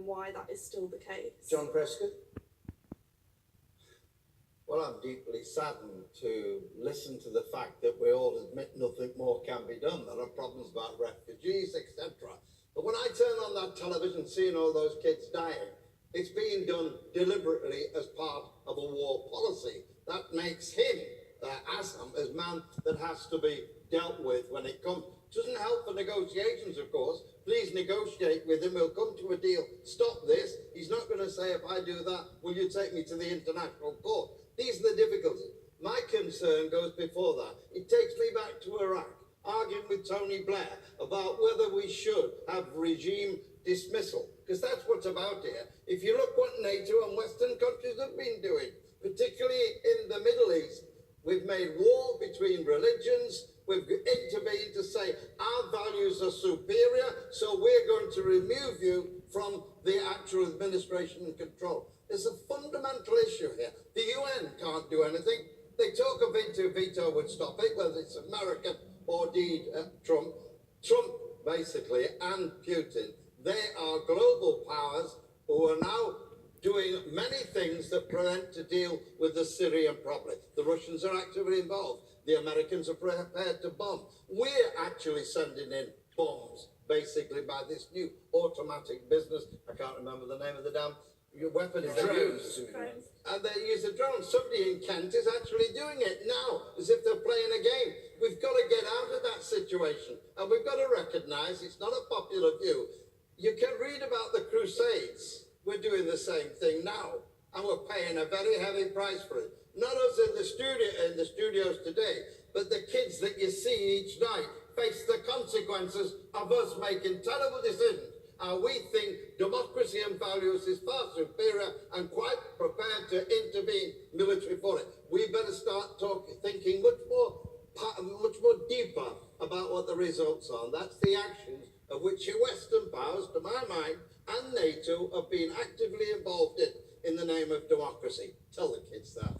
why that is still the case. John Prescott? Well, I'm deeply saddened to listen to the fact that we all admit nothing more can be done. There are problems about refugees, etc. But when I turn on that television seeing all those kids dying, it's being done deliberately as part of a war policy. That makes him, Assam, as man that has to be dealt with when it comes. Doesn't help for negotiations, of course. Please negotiate with him. We'll come to a deal. Stop this. He's not going to say, if I do that, will you take me to the international court? These are the difficulties. My concern goes before that. It takes me back to Iraq, arguing with Tony Blair about whether we should have regime dismissal, because that's what's about here. If you look what NATO and Western countries have been doing, particularly in the Middle East, we've made war between religions. We've intervened to say our values are superior, so we're going to remove you from the actual administration and control. There's a fundamental issue here. The UN can't do anything. They talk of veto would stop it, whether it's American or indeed Trump. Trump, basically, and Putin, they are global powers who are now doing many things that prevent to deal with the Syrian problem. The Russians are actively involved. The Americans are prepared to bomb. We're actually sending in bombs, basically, by this new automatic business. I can't remember the name of the damn weapon is drones. And they use a drone. Somebody in Kent is actually doing it now, as if they're playing a game. We've got to get out of that situation. And we've got to recognise it's not a popular view. You can read about the Crusades. We're doing the same thing now. And we're paying a very heavy price for it. Not us in the studios today, but the kids that you see each night face the consequences of us making terrible decisions. We think democracy and values is far superior and quite prepared to intervene military for it. We better start thinking much more deeper about what the results are. And that's the actions of which Western powers, to my mind, and NATO have been actively involved in the name of democracy. Tell the kids that.